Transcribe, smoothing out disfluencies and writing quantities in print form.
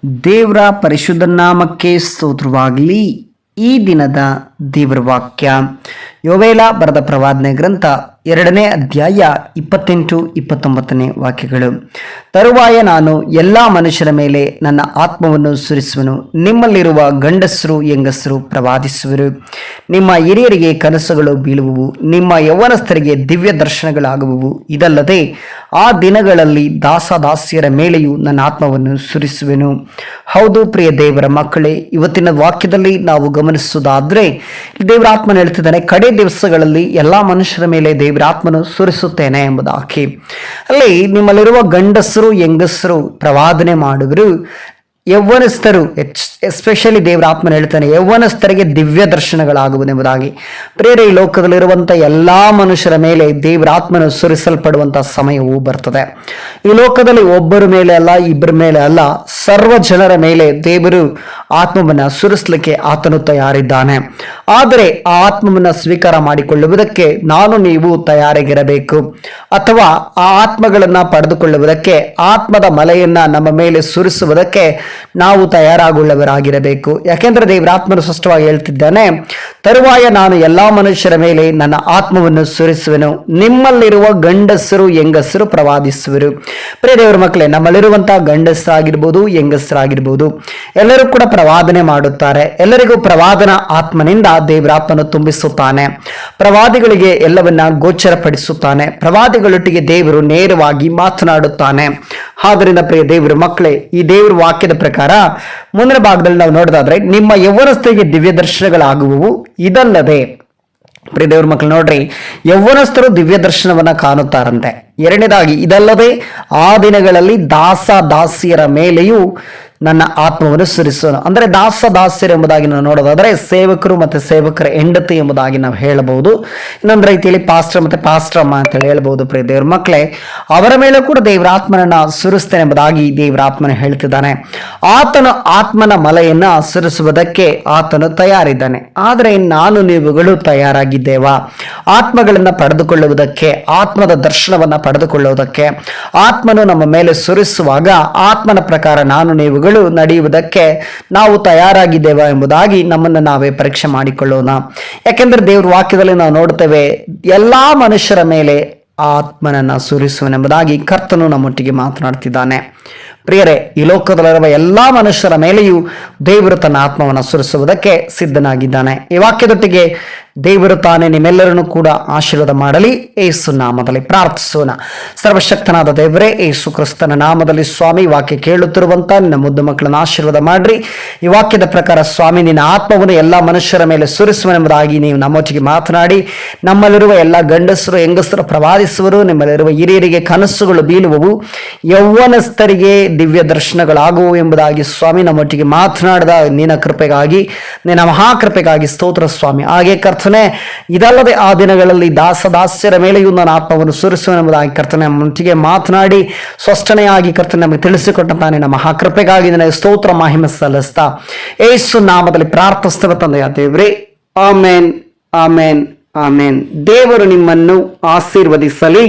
ದೇವರ ಪರಿಶುದ್ಧ ನಾಮಕ್ಕೆ ಸ್ತೋತ್ರವಾಗಲಿ. ಈ ದಿನದ ದೇವರ ವಾಕ್ಯ ಯೋವೇಲ ಬರೆದ ಪ್ರವಾದನೆ ಗ್ರಂಥ 2ನೇ ಅಧ್ಯಾಯ 28-29 ವಾಕ್ಯಗಳು. ತರುವಾಯ ನಾನು ಎಲ್ಲ ಮನುಷ್ಯರ ಮೇಲೆ ನನ್ನ ಆತ್ಮವನ್ನು ಸುರಿಸುವನು. ನಿಮ್ಮಲ್ಲಿರುವ ಗಂಡಸರು ಹೆಂಗಸರು ಪ್ರವಾದಿಸುವರು. ನಿಮ್ಮ ಹಿರಿಯರಿಗೆ ಕನಸುಗಳು ಬೀಳುವುವು. ನಿಮ್ಮ ಯೌವನಸ್ಥರಿಗೆ ದಿವ್ಯ ದರ್ಶನಗಳಾಗುವುವು. ಇದಲ್ಲದೆ ಆ ದಿನಗಳಲ್ಲಿ ದಾಸದಾಸಿಯರ ಮೇಲೆಯೂ ನನ್ನ ಆತ್ಮವನ್ನು ಸುರಿಸುವೆನು. ಹೌದು ಪ್ರಿಯ ದೇವರ ಮಕ್ಕಳೇ, ಇವತ್ತಿನ ವಾಕ್ಯದಲ್ಲಿ ನಾವು ಗಮನಿಸುವುದಾದ್ರೆ ದೇವರ ಆತ್ಮನ ಹೇಳ್ತಿದ್ದಾನೆ, ಕಡೆ ದಿವಸಗಳಲ್ಲಿ ಎಲ್ಲಾ ಮನುಷ್ಯರ ಮೇಲೆ ದೇವರ ಆತ್ಮನು ಸುರಿಸುತ್ತೇನೆ ಎಂಬುದಾಗಿ. ಅಲ್ಲಿ ನಿಮ್ಮಲ್ಲಿರುವ ಗಂಡಸರು ಹೆಂಗಸರು ಪ್ರವಾದನೆ ಮಾಡುವರು. ಯೌವನಸ್ಥರು ಎಸ್ಪೆಷಲಿ ದೇವರ ಆತ್ಮನ ಹೇಳ್ತಾನೆ, ಯೌವನಸ್ಥರಿಗೆ ದಿವ್ಯ ದರ್ಶನಗಳಾಗುವುದೆಂಬುದಾಗಿ. ಪ್ರೇರೆ, ಈ ಲೋಕದಲ್ಲಿರುವಂಥ ಎಲ್ಲ ಮನುಷ್ಯರ ಮೇಲೆ ದೇವರ ಆತ್ಮನು ಸುರಿಸಲ್ಪಡುವಂಥ ಸಮಯವು ಬರ್ತದೆ. ಈ ಲೋಕದಲ್ಲಿ ಒಬ್ಬರ ಮೇಲೆ ಅಲ್ಲ, ಇಬ್ಬರ ಮೇಲೆ ಅಲ್ಲ, ಸರ್ವ ಜನರ ಮೇಲೆ ದೇವರು ಆತ್ಮವನ್ನು ಸುರಿಸಲಿಕ್ಕೆ ಆತನು ತಯಾರಿದ್ದಾನೆ. ಆದರೆ ಆ ಆತ್ಮವನ್ನು ಸ್ವೀಕಾರ ಮಾಡಿಕೊಳ್ಳುವುದಕ್ಕೆ ನಾನು ನೀವು ತಯಾರಾಗಿರಬೇಕು. ಅಥವಾ ಆ ಆತ್ಮಗಳನ್ನು ಪಡೆದುಕೊಳ್ಳುವುದಕ್ಕೆ, ಆತ್ಮದ ಮಲೆಯನ್ನ ನಮ್ಮ ಮೇಲೆ ಸುರಿಸುವುದಕ್ಕೆ ನಾವು ತಯಾರಾಗುಳ್ಳವರಾಗಿರಬೇಕು. ಯಾಕೆಂದ್ರೆ ದೇವರಾತ್ಮನು ಸ್ಪಷ್ಟವಾಗಿ ಹೇಳ್ತಿದ್ದಾನೆ, ತರುವಾಯ ನಾನು ಎಲ್ಲಾ ಮನುಷ್ಯರ ಮೇಲೆ ನನ್ನ ಆತ್ಮವನ್ನು ಸುರಿಸುವೆನು. ನಿಮ್ಮಲ್ಲಿರುವ ಗಂಡಸರು ಹೆಂಗಸರು ಪ್ರವಾದಿಸುವರು. ಪ್ರಿಯ ದೇವರ ಮಕ್ಕಳೇ, ನಮ್ಮಲ್ಲಿರುವಂತಹ ಗಂಡಸರಾಗಿರ್ಬೋದು ಹೆಂಗಸರಾಗಿರ್ಬೋದು ಎಲ್ಲರೂ ಕೂಡ ಪ್ರವಾದನೆ ಮಾಡುತ್ತಾರೆ. ಎಲ್ಲರಿಗೂ ಪ್ರವಾದನ ಆತ್ಮನಿಂದ ದೇವರಾತ್ಮನು ತುಂಬಿಸುತ್ತಾನೆ. ಪ್ರವಾದಿಗಳಿಗೆ ಎಲ್ಲವನ್ನ ಗೋಚರಪಡಿಸುತ್ತಾನೆ. ಪ್ರವಾದಿಗಳೊಟ್ಟಿಗೆ ದೇವರು ನೇರವಾಗಿ ಮಾತನಾಡುತ್ತಾನೆ. ಆದ್ದರಿಂದ ಪ್ರಿಯ ದೇವರ ಮಕ್ಕಳೇ, ಈ ದೇವರ ವಾಕ್ಯದ ಪ್ರಕಾರ ಮುಂದಿನ ಭಾಗದಲ್ಲಿ ನಾವು ನೋಡೋದಾದ್ರೆ, ನಿಮ್ಮ ಯೌವನಸ್ಥರಿಗೆ ದಿವ್ಯ ದರ್ಶನಗಳಾಗುವವು. ಇದಲ್ಲದೆ ಪ್ರಿಯ ದೇವ್ರ ಮಕ್ಕಳು ನೋಡ್ರಿ, ಯೌವನಸ್ಥರು ದಿವ್ಯ ದರ್ಶನವನ್ನ ಕಾಣುತ್ತಾರಂತೆ. ಎರಡನೇದಾಗಿ, ಇದಲ್ಲದೆ ಆ ದಿನಗಳಲ್ಲಿ ದಾಸಿಯರ ಮೇಲೆಯೂ ನನ್ನ ಆತ್ಮವನ್ನು ಸುರಿಸೋನು. ಅಂದ್ರೆ ದಾಸಿಯರು ಎಂಬುದಾಗಿ ನಾವು ನೋಡೋದಾದ್ರೆ ಸೇವಕರು ಮತ್ತೆ ಸೇವಕರ ಹೆಂಡತಿ ಎಂಬುದಾಗಿ ನಾವು ಹೇಳಬಹುದು. ಇನ್ನೊಂದು ರೀತಿಯಲ್ಲಿ ಪಾಸ್ಟರ್ ಮತ್ತೆ ಪಾಸ್ಟರ್ ಅಮ್ಮ ಅಂತ ಹೇಳಿ ಹೇಳ್ಬಹುದು. ಪ್ರಿಯ ದೇವ್ರ ಮಕ್ಕಳೇ, ಅವರ ಮೇಲೆ ಕೂಡ ದೇವರ ಆತ್ಮನನ್ನ ಸುರಿಸ್ತೇನೆ ಎಂಬುದಾಗಿ ದೇವರ ಆತ್ಮನ ಹೇಳ್ತಿದ್ದಾನೆ. ಆತನ ಆತ್ಮನ ಮಲೆಯನ್ನ ಸುರಿಸುವುದಕ್ಕೆ ಆತನು ತಯಾರಿದ್ದಾನೆ. ಆದರೆ ನಾನು ನೀವುಗಳು ತಯಾರಾಗಿದ್ದೇವಾ? ಆತ್ಮಗಳನ್ನ ಪಡೆದುಕೊಳ್ಳುವುದಕ್ಕೆ, ಆತ್ಮದ ದರ್ಶನವನ್ನ ಪಡೆದುಕೊಳ್ಳುವುದಕ್ಕೆ, ಆತ್ಮನು ನಮ್ಮ ಮೇಲೆ ಸುರಿಸುವಾಗ ಆತ್ಮನ ಪ್ರಕಾರ ನಾನು ನೀವುಗಳು ನಡೆಯುವುದಕ್ಕೆ ನಾವು ತಯಾರಾಗಿದ್ದೇವಾ ಎಂಬುದಾಗಿ ನಮ್ಮನ್ನು ನಾವೇ ಪರೀಕ್ಷೆ ಮಾಡಿಕೊಳ್ಳೋಣ. ಯಾಕೆಂದ್ರೆ ದೇವ್ರ ವಾಕ್ಯದಲ್ಲಿ ನಾವು ನೋಡ್ತೇವೆ, ಎಲ್ಲಾ ಮನುಷ್ಯರ ಮೇಲೆ ಆತ್ಮನನ್ನ ಸುರಿಸುವನೆಂಬುದಾಗಿ ಕರ್ತನು ನಮ್ಮೊಟ್ಟಿಗೆ ಮಾತನಾಡ್ತಿದ್ದಾನೆ. ಪ್ರಿಯರೇ, ಈ ಲೋಕದಲ್ಲಿರುವ ಎಲ್ಲಾ ಮನುಷ್ಯರ ಮೇಲೆಯೂ ದೇವರು ತನ್ನ ಆತ್ಮವನ್ನು ಸುರಿಸುವುದಕ್ಕೆ ಸಿದ್ಧನಾಗಿದ್ದಾನೆ. ಈ ವಾಕ್ಯದೊಟ್ಟಿಗೆ ದೇವರು ತಾನೇ ನಿಮ್ಮೆಲ್ಲರನ್ನು ಕೂಡ ಆಶೀರ್ವಾದ ಮಾಡಲಿ. ಏಸು ನಾಮದಲ್ಲಿ ಪ್ರಾರ್ಥಿಸೋಣ. ಸರ್ವಶಕ್ತನಾದ ದೇವರೇ, ಏಸು ಕ್ರಿಸ್ತನ ನಾಮದಲ್ಲಿ ಸ್ವಾಮಿ, ವಾಕ್ಯ ಕೇಳುತ್ತಿರುವಂತ ನಿನ್ನ ಮುದ್ದು ಮಕ್ಕಳನ್ನು ಆಶೀರ್ವಾದ ಮಾಡ್ರಿ. ಈ ವಾಕ್ಯದ ಪ್ರಕಾರ ಸ್ವಾಮಿ, ನಿನ್ನ ಆತ್ಮವನ್ನು ಎಲ್ಲ ಮನುಷ್ಯರ ಮೇಲೆ ಸುರಿಸುವನೆಂಬುದಾಗಿ ನೀವು ನಮ್ಮೊಟ್ಟಿಗೆ ಮಾತನಾಡಿ, ನಮ್ಮಲ್ಲಿರುವ ಎಲ್ಲ ಗಂಡಸರು ಹೆಂಗಸರು ಪ್ರವಾದಿಸುವರು. ನಿಮ್ಮಲ್ಲಿರುವ ಹಿರಿಯರಿಗೆ ಕನಸುಗಳು ಬೀಳುವವು. ಯೌವನಸ್ಥರಿಗೆ ದಿವ್ಯ ದರ್ಶನಗಳಾಗುವು ಎಂಬುದಾಗಿ ಸ್ವಾಮಿ ನಮ್ಮೊಟ್ಟಿಗೆ ಮಾತನಾಡಿದ ನಿನ್ನ ಕೃಪೆಗಾಗಿ, ನಿನ್ನ ಮಹಾಕೃಪೆಗಾಗಿ ಸ್ತೋತ್ರ ಸ್ವಾಮಿ. ಹಾಗೆ ಕರ್ತನೆ, ಇದಲ್ಲದೆ ಆ ದಿನಗಳಲ್ಲಿ ದಾಸದಾಸ್ಯರ ಮೇಲೆಯೂ ನನ್ನ ಆತ್ಮವನ್ನು ಸುರಿಸುವೆಂಬುದಾಗಿ ಕರ್ತನೆ ನಮ್ಮೊಟ್ಟಿಗೆ ಮಾತನಾಡಿ ಸ್ಪಷ್ಟನೆಯಾಗಿ ಕರ್ತನೆ ನಮಗೆ ತಿಳಿಸಿಕೊಟ್ಟಂತ ನಿನ್ನ ಮಹಾಕೃಪೆಗಾಗಿ ನಿನಗೆ ಸ್ತೋತ್ರ ಮಹಿಮೆ ಸಲ್ಲಿಸ್ತಾ ಯೇಸು ನಾಮದಲ್ಲಿ ಪ್ರಾರ್ಥಿಸುವ ತಂದೆಯ ದೇವರೇ, ಆಮೇನ್, ಆಮೇನ್, ಆಮೇನ್. ದೇವರು ನಿಮ್ಮನ್ನು ಆಶೀರ್ವದಿಸಲಿ.